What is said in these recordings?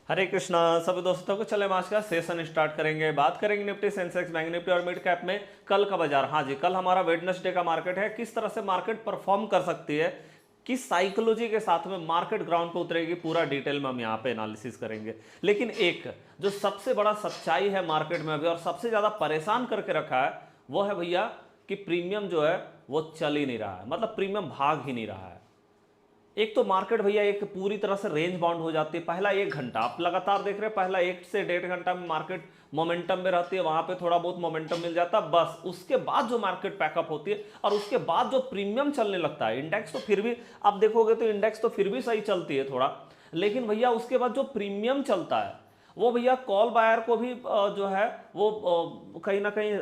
हरे कृष्णा सभी दोस्तों को। चले हम आज का सेशन स्टार्ट करेंगे। बात करेंगे निफ्टी, सेंसेक्स, बैंक निफ्टी और मिड कैप में कल का बाजार। हाँ जी, कल हमारा वेडनेसडे का मार्केट है। किस तरह से मार्केट परफॉर्म कर सकती है, किस साइकोलॉजी के साथ में मार्केट ग्राउंड पे उतरेगी, पूरा डिटेल में हम यहाँ पे एनालिसिस करेंगे। लेकिन एक जो सबसे बड़ा सच्चाई है मार्केट में अभी और सबसे ज्यादा परेशान करके रखा है वो है भैया कि प्रीमियम जो है वो चल ही नहीं रहा है, मतलब प्रीमियम भाग ही नहीं रहा है। एक तो मार्केट भैया एक पूरी तरह से रेंज बाउंड हो जाती है। पहला 1 घंटा आप लगातार देख रहे हैं, पहला 1 से 1.5 घंटा में मार्केट मोमेंटम में रहती है, वहां पे थोड़ा बहुत मोमेंटम मिल जाता है बस। उसके बाद जो मार्केट पैकअप होती है और उसके बाद जो प्रीमियम चलने लगता है, इंडेक्स तो फिर भी आप देखोगे तो इंडेक्स तो फिर भी सही चलती है थोड़ा, लेकिन भैया उसके बाद जो प्रीमियम चलता है वो भैया कॉल बायर को भी जो है वो कहीं ना कहीं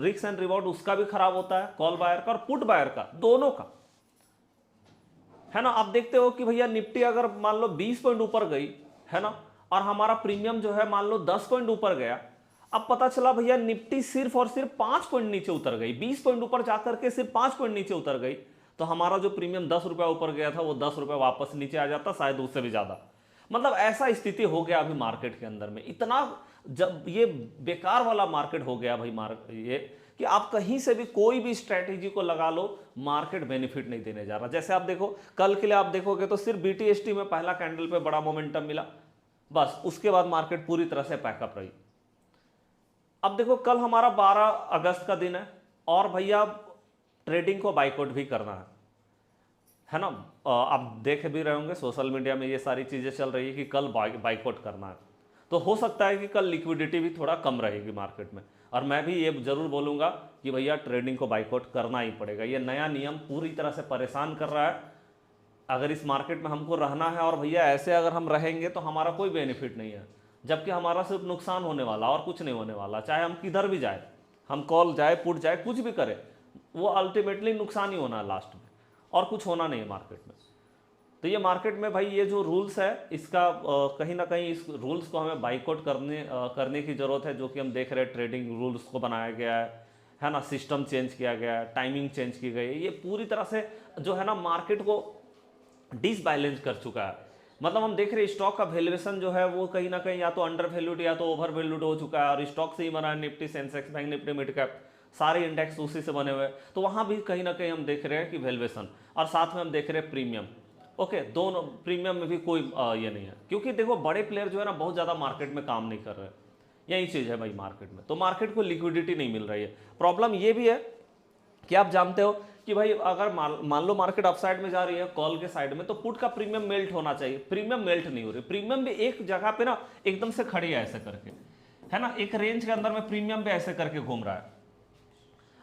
रिस्क एंड रिवॉर्ड उसका भी खराब होता है, कॉल बायर का और पुट बायर का, दोनों का, है ना। आप देखते हो कि भैया निफ्टी अगर मान लो 20 पॉइंट ऊपर गई, है ना, और हमारा प्रीमियम जो है मान लो 10 पॉइंट ऊपर गया, अब पता चला भैया निफ्टी सिर्फ और सिर्फ 5 पॉइंट नीचे उतर गई, 20 पॉइंट ऊपर जाकर के सिर्फ 5 पॉइंट नीचे उतर गई, तो हमारा जो प्रीमियम 10 रुपया ऊपर गया था वो 10 रुपया वापस नीचे आ जाता, शायद उससे भी ज्यादा। मतलब ऐसा स्थिति हो गया अभी मार्केट के अंदर में, इतना जब ये बेकार वाला मार्केट हो गया भाई ये कि आप कहीं से भी कोई भी स्ट्रेटेजी को लगा लो, मार्केट बेनिफिट नहीं देने जा रहा। जैसे आप देखो कल के लिए आप देखोगे तो सिर्फ बीटीएसटी में पहला कैंडल पे बड़ा मोमेंटम मिला, बस उसके बाद मार्केट पूरी तरह से पैकअप रही। अब देखो कल हमारा 12 अगस्त का दिन है और भैया ट्रेडिंग को बाइकआउट भी करना है ना। आप देख भी रहे होंगे सोशल मीडिया में ये सारी चीजें चल रही है कि कल बाइकआउट करना है, तो हो सकता है कि कल लिक्विडिटी भी थोड़ा कम रहेगी मार्केट में, और मैं भी ये जरूर बोलूंगा कि भैया ट्रेडिंग को बाइकआउट करना ही पड़ेगा। ये नया नियम पूरी तरह से परेशान कर रहा है। अगर इस मार्केट में हमको रहना है और भैया ऐसे अगर हम रहेंगे तो हमारा कोई बेनिफिट नहीं है, जबकि हमारा सिर्फ नुकसान होने वाला और कुछ नहीं होने वाला। चाहे हम किधर भी जाए, हम कॉल जाए पुट जाए कुछ भी करें, वो अल्टीमेटली नुकसान ही होना है लास्ट में, और कुछ होना नहीं है मार्केट में। तो ये मार्केट में भाई ये जो रूल्स है इसका कहीं ना कहीं इस रूल्स को हमें बाइकआउट करने की जरूरत है, जो कि हम देख रहे हैं ट्रेडिंग रूल्स को बनाया गया है ना, सिस्टम चेंज किया गया है, टाइमिंग चेंज की गई है। ये पूरी तरह से जो है ना मार्केट को डिसबैलेंस कर चुका है। मतलब हम देख रहे हैं स्टॉक का वैल्यूएशन जो है वो कहीं ना कहीं या तो अंडर वैल्यूड या तो ओवर वैल्यूड हो चुका है, और स्टॉक से ही बना है Nifty, Sensex, bank Nifty, mid cap, सारे इंडेक्स उसी से बने हुए हैं। तो वहां भी कहीं ना कहीं हम देख रहे हैं कि वैल्यूएशन, और साथ में हम देख रहे हैं प्रीमियम। ओके, दोनों प्रीमियम में भी कोई ये नहीं है, क्योंकि देखो बड़े प्लेयर जो है ना बहुत ज़्यादा मार्केट में काम नहीं कर रहे हैं। यही चीज़ है भाई मार्केट में, तो मार्केट को लिक्विडिटी नहीं मिल रही है। प्रॉब्लम ये भी है कि आप जानते हो कि भाई अगर मान लो मार्केट अपसाइड में जा रही है कॉल के साइड में, तो पुट का प्रीमियम मेल्ट होना चाहिए, प्रीमियम मेल्ट नहीं हो रही। प्रीमियम भी एक जगह पे ना एकदम से खड़ी है ऐसे करके, है ना, एक रेंज के अंदर में प्रीमियम भी ऐसे करके घूम रहा है।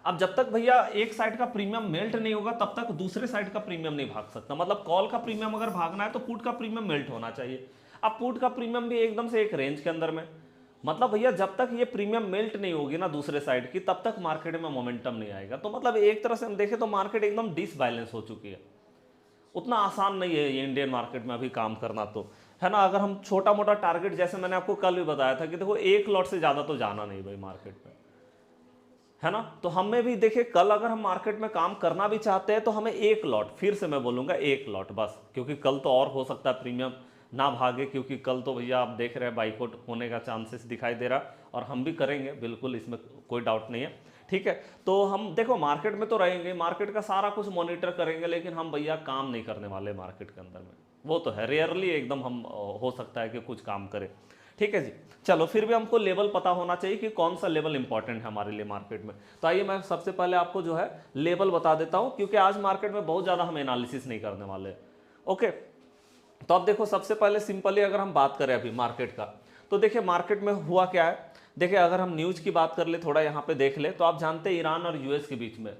अब जब तक भैया एक साइड का प्रीमियम मेल्ट नहीं होगा तब तक दूसरे साइड का प्रीमियम नहीं भाग सकता। मतलब कॉल का प्रीमियम अगर भागना है तो पुट का प्रीमियम मेल्ट होना चाहिए। अब पुट का प्रीमियम भी एकदम से एक रेंज के अंदर में, मतलब भैया जब तक ये प्रीमियम मेल्ट नहीं होगी ना दूसरे साइड की, तब तक मार्केट में मोमेंटम नहीं आएगा। तो मतलब एक तरह से हम देखें तो मार्केट एकदम डिसबैलेंस हो चुकी है। उतना आसान नहीं है ये इंडियन मार्केट में अभी काम करना, तो है ना। अगर हम छोटा मोटा टारगेट, जैसे मैंने आपको कल भी बताया था कि देखो एक लॉट से ज्यादा तो जाना नहीं भाई मार्केट में, है ना। तो हमें भी देखिए कल अगर हम मार्केट में काम करना भी चाहते हैं तो हमें एक लॉट, फिर से मैं बोलूंगा एक लॉट बस, क्योंकि कल तो और हो सकता है प्रीमियम ना भागे, क्योंकि कल तो भैया आप देख रहे हैं बाइकआउट होने का चांसेस दिखाई दे रहा, और हम भी करेंगे बिल्कुल, इसमें कोई डाउट नहीं है। ठीक है, तो हम देखो मार्केट में तो रहेंगे, मार्केट का सारा कुछ मॉनिटर करेंगे, लेकिन हम भैया काम नहीं करने वाले मार्केट के अंदर में। वो तो है रेयरली एकदम हम हो सकता है कि कुछ काम करें। ठीक है जी, चलो फिर भी हमको लेवल पता होना चाहिए कि कौन सा लेवल इंपॉर्टेंट है हमारे लिए मार्केट में। तो आइए मैं सबसे पहले आपको जो है लेवल बता देता हूं, क्योंकि आज मार्केट में बहुत ज्यादा हम एनालिसिस नहीं करने वाले। ओके, तो अब देखो सबसे पहले सिंपली अगर हम बात करें अभी मार्केट का, तो देखिए मार्केट में हुआ क्या है। देखिए अगर हम न्यूज की बात कर ले, थोड़ा यहाँ पे देख ले, तो आप जानते हैं ईरान और यूएस के बीच में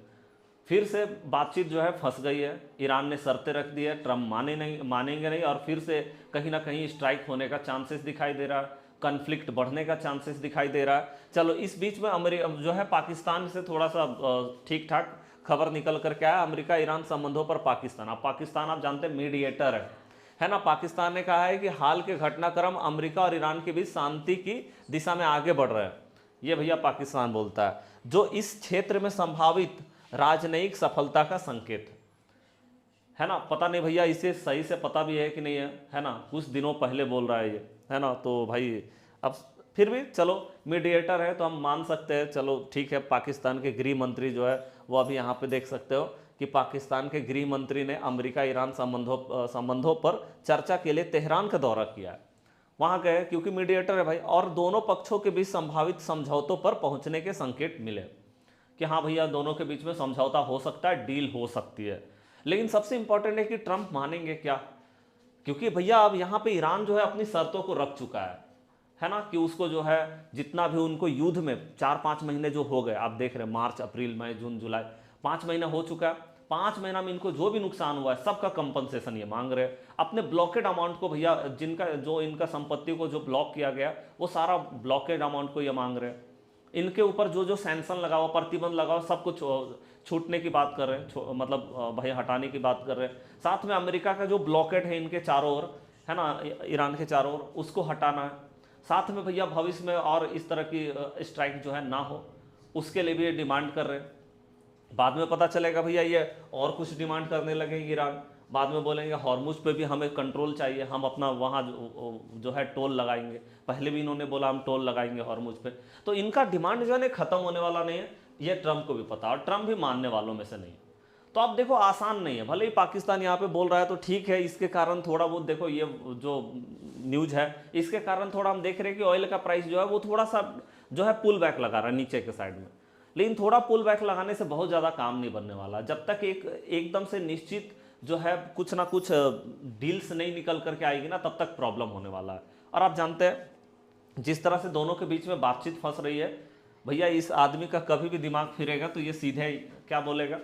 फिर से बातचीत जो है फंस गई है। ईरान ने शर्तें रख दी है, ट्रम्प मानेंगे नहीं, और फिर से कहीं ना कहीं स्ट्राइक होने का चांसेस दिखाई दे रहा है, कन्फ्लिक्ट बढ़ने का चांसेस दिखाई दे रहा है। चलो इस बीच में अमेरिका जो है पाकिस्तान से थोड़ा सा ठीक ठाक खबर निकल करके आया, अमेरिका ईरान संबंधों पर पाकिस्तान। अब पाकिस्तान आप जानते हैं मीडिएटर है ना। पाकिस्तान ने कहा है कि हाल के घटनाक्रम अमेरिका और ईरान के बीच शांति की दिशा में आगे बढ़ रहे हैं, ये भैया पाकिस्तान बोलता है, जो इस क्षेत्र में संभावित राजनयिक सफलता का संकेत है ना। पता नहीं भैया इसे सही से पता भी है कि नहीं है ना, कुछ दिनों पहले बोल रहा है ये, है ना। तो भाई अब फिर भी चलो मीडिएटर है तो हम मान सकते हैं, चलो ठीक है। पाकिस्तान के गृह मंत्री जो है वो अभी यहाँ पे देख सकते हो कि पाकिस्तान के गृह मंत्री ने अमेरिका ईरान संबंधों पर चर्चा के लिए तेहरान का दौरा किया है। वहाँ गए क्योंकि मीडिएटर है भाई, और दोनों पक्षों के बीच संभावित समझौतों पर पहुंचने के संकेत मिले कि हाँ भैया दोनों के बीच में समझौता हो सकता है, डील हो सकती है। लेकिन सबसे इंपॉर्टेंट है कि ट्रंप मानेंगे क्या, क्योंकि भैया अब यहाँ पे ईरान जो है अपनी शर्तों को रख चुका है ना, कि उसको जो है जितना भी उनको युद्ध में 4-5 महीने जो हो गए, आप देख रहे हैं मार्च अप्रैल मई जून जुलाई 5 महीना हो चुका है। 5 महीना में इनको जो भी नुकसान हुआ है सबका कंपनसेशन ये मांग रहे हैं। अपने ब्लॉकेड अमाउंट को भैया, जिनका जो इनका संपत्ति को जो ब्लॉक किया गया वो सारा ब्लॉकेड अमाउंट को ये मांग रहे हैं। इनके ऊपर जो जो सैंक्शन लगा हुआ, प्रतिबंध लगा हुआ, सब कुछ छूटने की बात कर रहे हैं, मतलब भाई हटाने की बात कर रहे हैं। साथ में अमेरिका का जो ब्लॉकेड है इनके चारों ओर, है ना, ईरान के चारों ओर, उसको हटाना है। साथ में भैया भविष्य में और इस तरह की स्ट्राइक जो है ना हो, उसके लिए भी ये डिमांड कर रहे हैं। बाद में पता चलेगा भैया ये और कुछ डिमांड करने लगेंगे ईरान, बाद में बोलेंगे हॉर्मुज पे भी हमें कंट्रोल चाहिए, हम अपना वहाँ जो है टोल लगाएंगे। पहले भी इन्होंने बोला हम टोल लगाएंगे हॉर्मुज पे। तो इनका डिमांड जो है खत्म होने वाला नहीं है, ये ट्रंप को भी पता, और ट्रंप भी मानने वालों में से नहीं है। तो आप देखो आसान नहीं है, भले ही पाकिस्तान यहाँ पे बोल रहा है तो ठीक है, इसके कारण थोड़ा बहुत देखो ये जो न्यूज है इसके कारण थोड़ा हम देख रहे हैं कि ऑयल का प्राइस जो है वो थोड़ा सा जो है पुल बैक लगा रहा है नीचे के साइड में। लेकिन थोड़ा पुल बैक लगाने से बहुत ज़्यादा काम नहीं बनने वाला, जब तक एकदम से निश्चित जो है कुछ ना कुछ डील्स नहीं निकल करके आएगी ना, तब तक प्रॉब्लम होने वाला है। और आप जानते हैं जिस तरह से दोनों के बीच में बातचीत फंस रही है भैया, इस आदमी का कभी भी दिमाग फिरेगा तो ये सीधे क्या बोलेगा,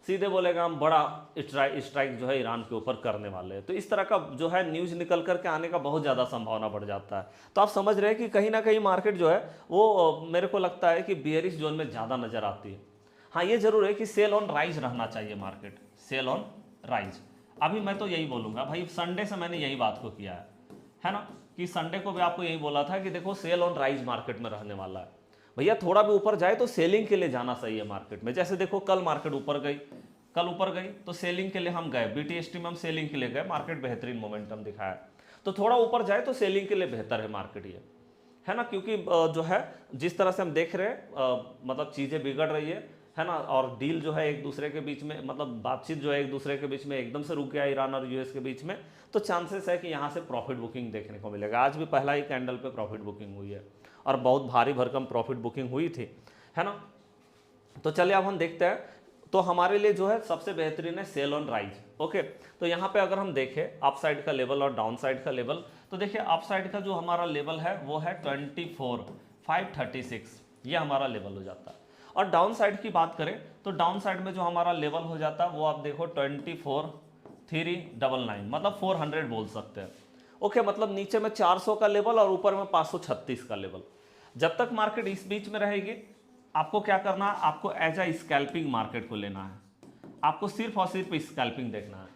सीधे बोलेगा हम बड़ा स्ट्राइक जो है ईरान के ऊपर करने वाले हैं। तो इस तरह का जो है न्यूज़ निकल करके आने का बहुत ज़्यादा संभावना बढ़ जाता है। तो आप समझ रहे हैं कि कहीं ना कहीं मार्केट जो है वो मेरे को लगता है कि बियरिश जोन में ज़्यादा नज़र आती है। हाँ ये जरूर है कि सेल ऑन राइज रहना चाहिए मार्केट, सेल ऑन राइज। अभी मैं तो यही बोलूँगा भाई, संडे से मैंने यही बात को किया है ना, कि संडे को भी आपको यही बोला था कि देखो सेल ऑन राइज मार्केट में रहने वाला है भैया। थोड़ा भी ऊपर जाए तो सेलिंग के लिए जाना सही है मार्केट में। जैसे देखो कल मार्केट ऊपर गई, कल ऊपर गई तो सेलिंग के लिए हम गए, बीटीएसटी में हम सेलिंग के लिए गए, मार्केट बेहतरीन मोमेंटम दिखाया। तो थोड़ा ऊपर जाए तो सेलिंग के लिए बेहतर है मार्केट ये, है ना, क्योंकि जो है जिस तरह से हम देख रहे हैं मतलब चीज़ें बिगड़ रही है ना, और डील जो है एक दूसरे के बीच में, मतलब बातचीत जो है एक दूसरे के बीच में एकदम से रुक गया ईरान और यूएस के बीच में। तो चांसेस है कि यहाँ से प्रॉफिट बुकिंग देखने को मिलेगा। आज भी पहला ही कैंडल पे प्रॉफिट बुकिंग हुई है और बहुत भारी भरकम प्रॉफिट बुकिंग हुई थी, है ना। तो चलिए अब हम देखते हैं। तो हमारे लिए जो है सबसे बेहतरीन है सेल ऑन राइज। ओके, तो यहाँ पे अगर हम देखें अप साइड का लेवल और डाउन साइड का लेवल, तो देखिए अप साइड का जो हमारा लेवल है वो है 24,536, ये हमारा लेवल हो जाता है। और डाउन साइड की बात करें तो डाउन साइड में जो हमारा लेवल हो जाता है वो आप देखो 24,399, मतलब 400 बोल सकते हैं। ओके, मतलब नीचे में 400 का लेवल और ऊपर में 536 का लेवल। जब तक मार्केट इस बीच में रहेगी आपको क्या करना है, आपको एज अ स्कैल्पिंग मार्केट को लेना है। आपको सिर्फ और सिर्फ स्कैल्पिंग देखना है।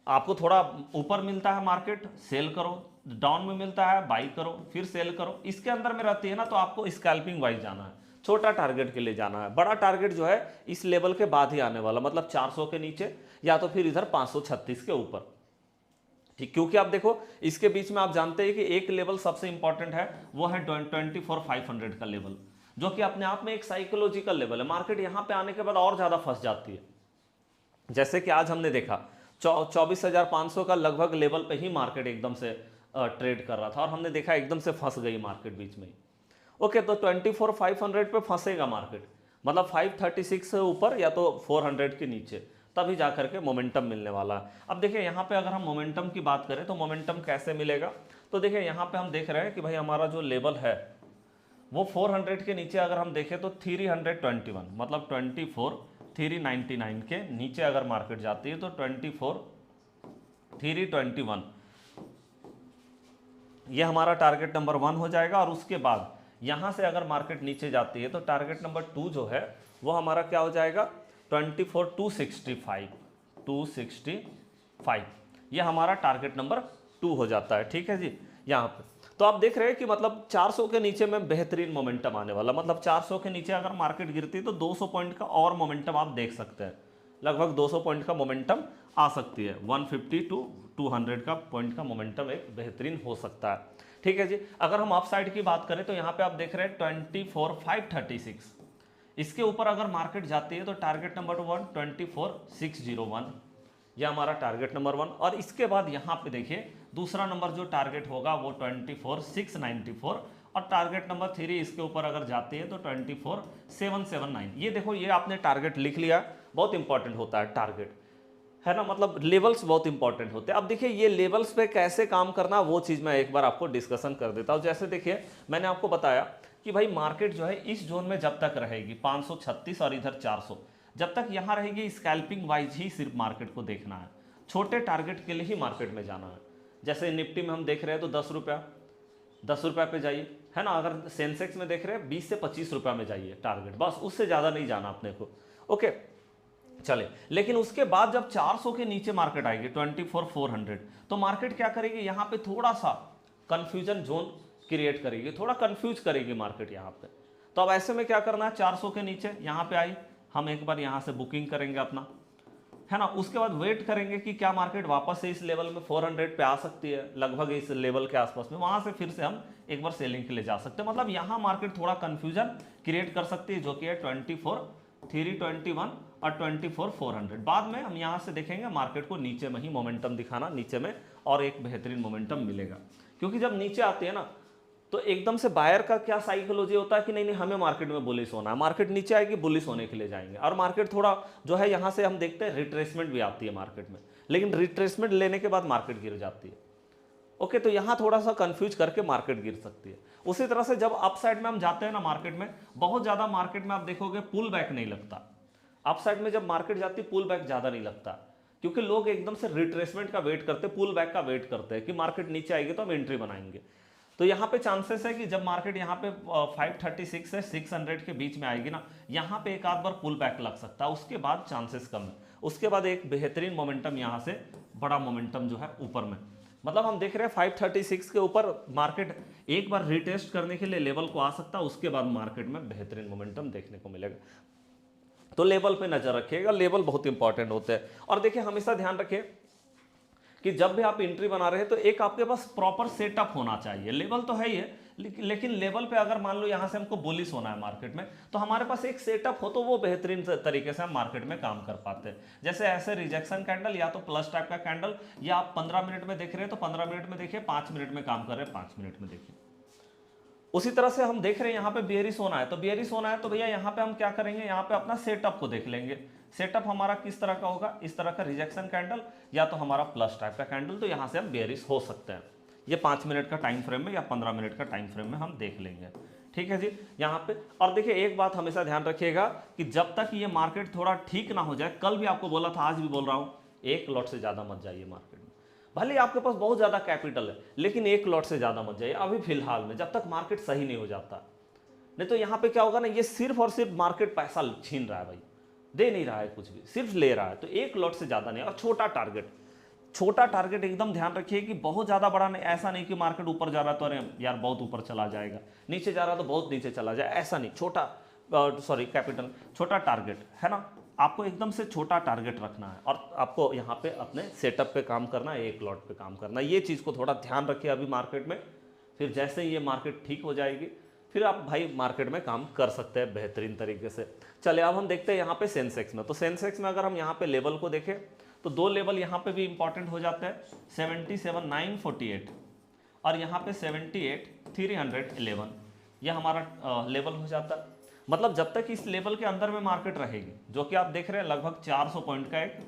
आपको थोड़ा ऊपर मिलता है मार्केट, सेल करो, डाउन में मिलता है बाई करो, फिर सेल करो। इसके अंदर में रहती है ना, तो आपको स्कैल्पिंग वाइज जाना है, छोटा टारगेट के लिए जाना है। बड़ा टारगेट जो है इस लेवल के बाद ही आने वाला, मतलब 400 के नीचे या तो फिर इधर 536 के ऊपर, ठीक। क्योंकि आप देखो इसके बीच में आप जानते हैं कि एक लेवल सबसे इंपॉर्टेंट है, वो है 24,500 का लेवल, जो कि अपने आप में एक साइकोलॉजिकल लेवल है। मार्केट यहां पे आने के बाद और ज्यादा फंस जाती है। जैसे कि आज हमने देखा 24,500 का लगभग लेवल पे ही मार्केट एकदम से ट्रेड कर रहा था और हमने देखा एकदम से फंस गई मार्केट बीच में ही। ओके, तो 24,500 पे फंसेगा मार्केट, मतलब 536 से ऊपर या तो 400 के नीचे, तभी जाकर के मोमेंटम मिलने वाला है। अब देखिए यहाँ पे अगर हम मोमेंटम की बात करें तो मोमेंटम कैसे मिलेगा, तो देखिए यहाँ पे हम देख रहे हैं कि भाई हमारा जो लेवल है वो 400 के नीचे अगर हम देखें तो 321, मतलब 24,399 के नीचे अगर मार्केट जाती है तो 24,321 ये हमारा टारगेट नंबर 1 हो जाएगा। और उसके बाद यहाँ से अगर मार्केट नीचे जाती है तो टारगेट नंबर 2 जो है वो हमारा क्या हो जाएगा, 24,265 ये हमारा टारगेट नंबर 2 हो जाता है, ठीक है जी। यहाँ पे तो आप देख रहे हैं कि मतलब 400 के नीचे में बेहतरीन मोमेंटम आने वाला, मतलब 400 के नीचे अगर मार्केट गिरती है तो 200 पॉइंट का और मोमेंटम आप देख सकते हैं, लगभग 200 पॉइंट का मोमेंटम आ सकती है। 150 टू 200 का पॉइंट का मोमेंटम एक बेहतरीन हो सकता है। ठीक है जी। अगर हम अप साइड की बात करें तो यहाँ पे आप देख रहे हैं 24,536, इसके ऊपर अगर मार्केट जाती है तो टारगेट नंबर 1 24,601, यह हमारा टारगेट नंबर 1। और इसके बाद यहाँ पे देखिए दूसरा नंबर जो टारगेट होगा वो 24,694, और टारगेट नंबर 3 इसके ऊपर अगर जाती है तो 24,779। ये देखो, ये आपने टारगेट लिख लिया, बहुत इंपॉर्टेंट होता है टारगेट, है ना, मतलब लेवल्स बहुत इंपॉर्टेंट होते हैं। अब देखिए ये लेवल्स पे कैसे काम करना वो चीज़ मैं एक बार आपको डिस्कशन कर देता हूँ। जैसे देखिए मैंने आपको बताया कि भाई मार्केट जो है इस जोन में जब तक रहेगी 536 और इधर 400, जब तक यहाँ रहेगी स्कैल्पिंग वाइज ही सिर्फ मार्केट को देखना है, छोटे टारगेट के लिए ही मार्केट में जाना है। जैसे निफ्टी में हम देख रहे हैं तो 10 रुपये पे जाइए, है ना। अगर सेंसेक्स में देख रहे हैं 20 से 25 रुपये में जाइए टारगेट, बस उससे ज़्यादा नहीं जाना अपने को। ओके चले, लेकिन उसके बाद जब 400 के नीचे मार्केट आएगी 24,400, तो मार्केट क्या करेगी, यहाँ पे थोड़ा सा कंफ्यूजन जोन क्रिएट करेगी, थोड़ा कंफ्यूज करेगी मार्केट यहाँ पे। तो अब ऐसे में क्या करना है, 400 के नीचे यहाँ पे आई, हम एक बार यहाँ से बुकिंग करेंगे अपना, है ना। उसके बाद वेट करेंगे कि क्या मार्केट वापस से इस लेवल में 400 पे आ सकती है, लगभग इस लेवल के आसपास में, वहां से फिर से हम एक बार सेलिंग के लिए जा सकते हैं। मतलब यहाँ मार्केट थोड़ा कंफ्यूजन क्रिएट कर सकती है, जो कि है 24,321 और 24,400। बाद में हम यहाँ से देखेंगे मार्केट को नीचे में ही मोमेंटम दिखाना, नीचे में और एक बेहतरीन मोमेंटम मिलेगा। क्योंकि जब नीचे आती है ना तो एकदम से बायर का क्या साइकोलॉजी होता है कि नहीं नहीं हमें मार्केट में बुलिश होना है, मार्केट नीचे आएगी बुलिश होने के लिए जाएंगे, और मार्केट थोड़ा जो है यहाँ से हम देखते हैं रिट्रेसमेंट भी आती है मार्केट में, लेकिन रिट्रेसमेंट लेने के बाद मार्केट गिर जाती है। ओके, तो यहाँ थोड़ा सा कंफ्यूज करके मार्केट गिर सकती है। उसी तरह से जब अप साइड में हम जाते हैं ना मार्केट में, बहुत ज़्यादा मार्केट में आप देखोगे पुल बैक नहीं लगता। अप साइड में जब मार्केट जाती है पुल बैक ज़्यादा नहीं लगता, क्योंकि लोग एकदम से रिट्रेसमेंट का वेट करते हैं, पुल बैक का वेट करते हैं कि मार्केट नीचे आएगी तो हम एंट्री बनाएंगे। तो यहाँ पे चांसेस है कि जब मार्केट यहाँ पे 536 से 600 के बीच में आएगी ना, यहाँ पे एक आध बार पुल बैक लग सकता है, उसके बाद चांसेस कम है। उसके बाद एक बेहतरीन मोमेंटम यहाँ से, बड़ा मोमेंटम जो है ऊपर में, मतलब हम देख रहे हैं 536 के ऊपर मार्केट एक बार रिटेस्ट करने के लिए लेवल को आ सकता है, उसके बाद मार्केट में बेहतरीन मोमेंटम देखने को मिलेगा। तो लेवल पे नजर रखिएगा, लेवल बहुत इंपॉर्टेंट होते हैं। और देखिए हमेशा ध्यान रखिए कि जब भी आप एंट्री बना रहे हैं तो एक आपके पास प्रॉपर सेटअप होना चाहिए। लेवल तो है ही है, लेकिन लेवल पे अगर मान लो यहाँ से हमको बुलिश होना है मार्केट में, तो हमारे पास एक सेटअप हो तो वो बेहतरीन तरीके से हम मार्केट में काम कर पाते हैं। जैसे ऐसे रिजेक्शन कैंडल या तो प्लस टाइप का कैंडल, या आप 15 मिनट में देख रहे हैं तो 15 मिनट में देखिए, 5 मिनट में काम कर रहे हैं 5 मिनट में देखिए। उसी तरह से हम देख रहे हैं यहाँ पे बेयरिश होना है, तो बेयरिश होना है तो भैया यहाँ पे हम क्या करेंगे, यहाँ पे अपना सेटअप को देख लेंगे। सेटअप हमारा किस तरह का होगा, इस तरह का रिजेक्शन कैंडल या तो हमारा प्लस टाइप का कैंडल, तो यहाँ से हम बेयरिश हो सकते हैं। ये 5 मिनट का टाइम फ्रेम में या 15 मिनट का टाइम फ्रेम में हम देख लेंगे। ठीक है जी, यहाँ पे। और देखिए एक बात हमेशा ध्यान रखिएगा कि जब तक ये मार्केट थोड़ा ठीक ना हो जाए, कल भी आपको बोला था, आज भी बोल रहा हूँ, एक लॉट से ज़्यादा मत जाइए मार्केट में। भले आपके पास बहुत ज़्यादा कैपिटल है, लेकिन एक लॉट से ज़्यादा मत जाइए अभी फिलहाल में, जब तक मार्केट सही नहीं हो जाता। नहीं तो यहाँ पे क्या होगा ना, ये सिर्फ और सिर्फ मार्केट पैसा छीन रहा है भाई, दे नहीं रहा है कुछ भी, सिर्फ ले रहा है। तो एक लॉट से ज़्यादा नहीं, और छोटा टारगेट एकदम ध्यान रखिए कि बहुत ज़्यादा बड़ा नहीं, ऐसा नहीं कि मार्केट ऊपर जा रहा है तो अरे यार बहुत ऊपर चला जाएगा, नीचे जा रहा है तो बहुत नीचे चला जाए, ऐसा नहीं। कैपिटल छोटा टारगेट है ना, आपको एकदम से छोटा टारगेट रखना है, और आपको यहाँ पे अपने सेटअप पे काम करना है, एक लॉट पे काम करना है। ये चीज़ को थोड़ा ध्यान रखिए अभी मार्केट में, फिर जैसे ही ये मार्केट ठीक हो जाएगी फिर आप भाई मार्केट में काम कर सकते हैं बेहतरीन तरीके से। चले अब हम देखते हैं यहाँ पे सेंसेक्स में। तो सेंसेक्स में अगर हम यहाँ पे लेवल को देखें तो दो लेवल यहाँ पे भी इंपॉर्टेंट हो जाते हैं, 77,948 और यहाँ पे 78,311, ये हमारा लेवल हो जाता है। मतलब जब तक इस लेवल के अंदर में मार्केट रहेगी, जो कि आप देख रहे हैं लगभग 400 पॉइंट का एक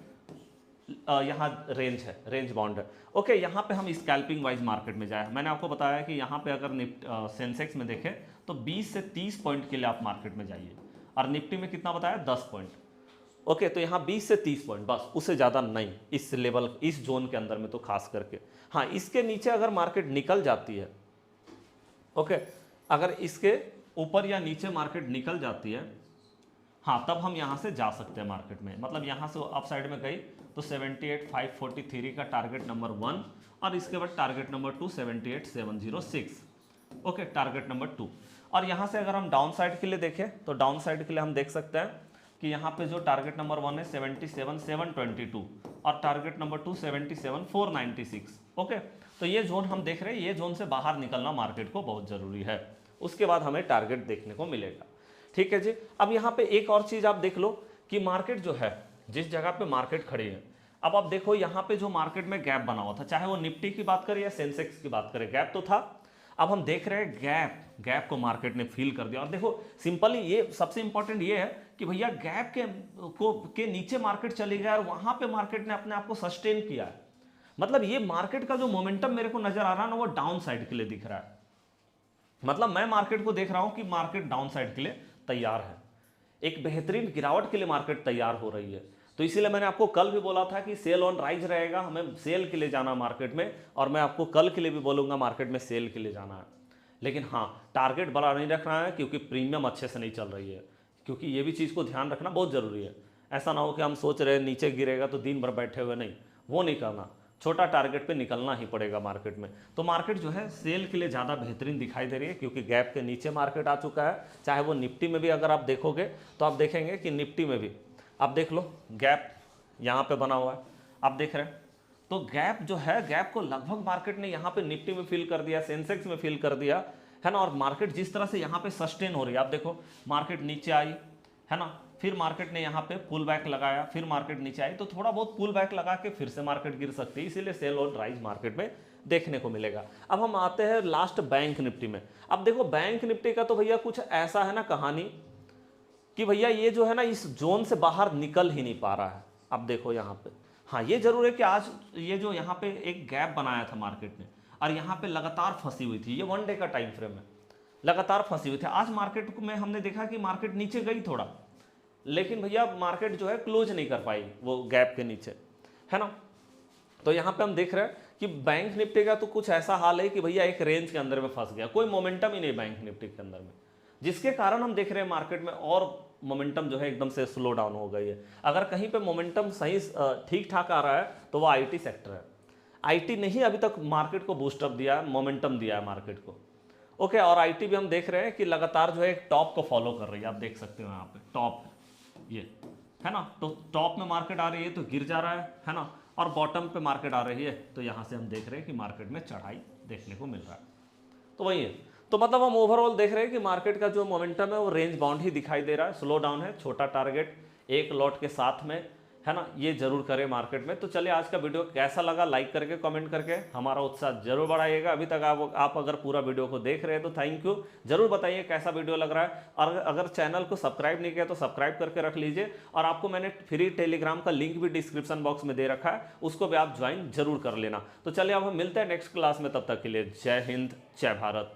यहाँ रेंज है, रेंज बाउंड है। ओके, यहाँ पे हम स्कैल्पिंग वाइज मार्केट में जाए, मैंने आपको बताया कि यहाँ पे अगर सेंसेक्स में देखें तो 20 से 30 पॉइंट के लिए आप मार्केट में जाइए, और निफ्टी में कितना बताया 10 पॉइंट। ओके, तो यहाँ 20 से 30 पॉइंट बस, उससे ज़्यादा नहीं इस लेवल, इस जोन के अंदर में तो खास करके। हाँ, इसके नीचे अगर मार्केट निकल जाती है, ओके, अगर इसके ऊपर या नीचे मार्केट निकल जाती है, हाँ, तब हम यहाँ से जा सकते हैं मार्केट में। मतलब यहाँ से अप साइड में गई तो 78,543 का टारगेट नंबर 1, और इसके बाद target number 2 78,706। Okay, target number 2। और यहाँ से अगर हम डाउन साइड के लिए देखें तो डाउन साइड के लिए हम देख सकते हैं कि यहाँ पे जो टारगेट नंबर 1 है 77,722 और टारगेट नंबर 2 77,496। ओके, तो ये जोन हम देख रहे हैं, ये जोन से बाहर निकलना मार्केट को बहुत ज़रूरी है, उसके बाद हमें टारगेट देखने को मिलेगा। ठीक है जी। अब यहाँ पे एक और चीज़ आप देख लो कि मार्केट जो है जिस जगह पे मार्केट खड़ी है, अब आप देखो यहाँ पे जो मार्केट में गैप बना हुआ था, चाहे वो निफ्टी की बात करें या सेंसेक्स की बात करें, गैप तो था। अब हम देख रहे हैं गैप को मार्केट ने फील कर दिया। और देखो सिंपली ये सबसे इंपॉर्टेंट ये है कि भैया गैप के नीचे मार्केट चली गया और वहां पे मार्केट ने अपने आप को सस्टेन किया है। मतलब ये मार्केट का जो मोमेंटम मेरे को नजर आ रहा है ना, वो डाउन साइड के लिए दिख रहा है। मतलब मैं मार्केट को देख रहा हूं कि मार्केट डाउन साइड के लिए तैयार है, एक बेहतरीन गिरावट के लिए मार्केट तैयार हो रही है। तो इसीलिए मैंने आपको कल भी बोला था कि सेल ऑन राइज रहेगा, हमें सेल के लिए जाना मार्केट में, और मैं आपको कल के लिए भी बोलूंगा मार्केट में सेल के लिए जाना है। लेकिन हाँ, टारगेट बड़ा नहीं रखना है क्योंकि प्रीमियम अच्छे से नहीं चल रही है, क्योंकि ये भी चीज़ को ध्यान रखना बहुत ज़रूरी है। ऐसा ना हो कि हम सोच रहे हैं नीचे गिरेगा तो दिन भर बैठे हुए, नहीं, वो नहीं करना। छोटा टारगेट पे निकलना ही पड़ेगा मार्केट में। तो मार्केट जो है सेल के लिए ज़्यादा बेहतरीन दिखाई दे रही है क्योंकि गैप के नीचे मार्केट आ चुका है। चाहे वो निफ्टी में भी अगर आप देखोगे तो आप देखेंगे कि निफ्टी में भी आप देख लो गैप यहाँ पे बना हुआ है, आप देख रहे हैं। तो गैप जो है, गैप को लगभग मार्केट ने यहाँ पे निफ्टी में फिल कर दिया, सेंसेक्स में फिल कर दिया है ना। और मार्केट जिस तरह से यहाँ पे सस्टेन हो रही है, आप देखो मार्केट नीचे आई है ना, फिर मार्केट ने यहाँ पे पुल बैक लगाया, फिर मार्केट नीचे आई, तो थोड़ा बहुत पुल बैक लगा के फिर से मार्केट गिर सकती है। इसीलिए सेल और राइज मार्केट में देखने को मिलेगा। अब हम आते हैं लास्ट बैंक निफ्टी में। अब देखो बैंक निफ्टी का तो भैया कुछ ऐसा है ना कहानी कि भैया ये जो है ना इस जोन से बाहर निकल ही नहीं पा रहा है। अब देखो यहाँ पे, हाँ ये जरूर है कि आज ये जो यहाँ पे एक गैप बनाया था मार्केट ने और यहाँ पे लगातार फंसी हुई थी, ये 1 डे का टाइम फ्रेम है, लगातार फंसी हुई थी। आज मार्केट में हमने देखा कि मार्केट नीचे गई थोड़ा, लेकिन भैया मार्केट जो है क्लोज नहीं कर पाई वो गैप के नीचे, है ना। तो यहाँ पे हम देख रहे हैं कि बैंक निफ्टी का तो कुछ ऐसा हाल है कि भैया एक रेंज के अंदर में फंस गया, कोई मोमेंटम ही नहीं बैंक निफ्टी के अंदर में, जिसके कारण हम देख रहे हैं मार्केट में और मोमेंटम जो है एकदम से स्लो डाउन हो गई है। अगर कहीं पे मोमेंटम सही ठीक ठाक आ रहा है तो वो आईटी सेक्टर है। आईटी ने ही अभी तक मार्केट को बूस्टअप दिया है, मोमेंटम दिया है मार्केट को। ओके, और आईटी भी हम देख रहे हैं कि लगातार जो है एक टॉप को फॉलो कर रही है, आप देख सकते हो यहाँ पे टॉप ये है ना। तो टॉप में मार्केट आ रही है तो गिर जा रहा है ना, और बॉटम पे मार्केट आ रही है तो यहाँ से हम देख रहे हैं कि मार्केट में चढ़ाई देखने को मिल रहा है। तो वही है, तो मतलब हम ओवरऑल देख रहे हैं कि मार्केट का जो मोमेंटम है वो रेंज बाउंड ही दिखाई दे रहा है, स्लो डाउन है, छोटा टारगेट एक लॉट के साथ में, है ना, ये जरूर करें मार्केट में। तो चलिए आज का वीडियो कैसा लगा लाइक करके कमेंट करके हमारा उत्साह जरूर बढ़ाइएगा। अभी तक आप अगर पूरा वीडियो को देख रहे हैं तो थैंक यू, जरूर बताइए कैसा वीडियो लग रहा है। और अगर चैनल को सब्सक्राइब नहीं किया तो सब्सक्राइब करके रख लीजिए, और आपको मैंने फ्री टेलीग्राम का लिंक भी डिस्क्रिप्शन बॉक्स में दे रखा है, उसको भी आप ज्वाइन जरूर कर लेना। तो चलिए अब हम मिलते हैं नेक्स्ट क्लास में, तब तक के लिए जय हिंद जय भारत।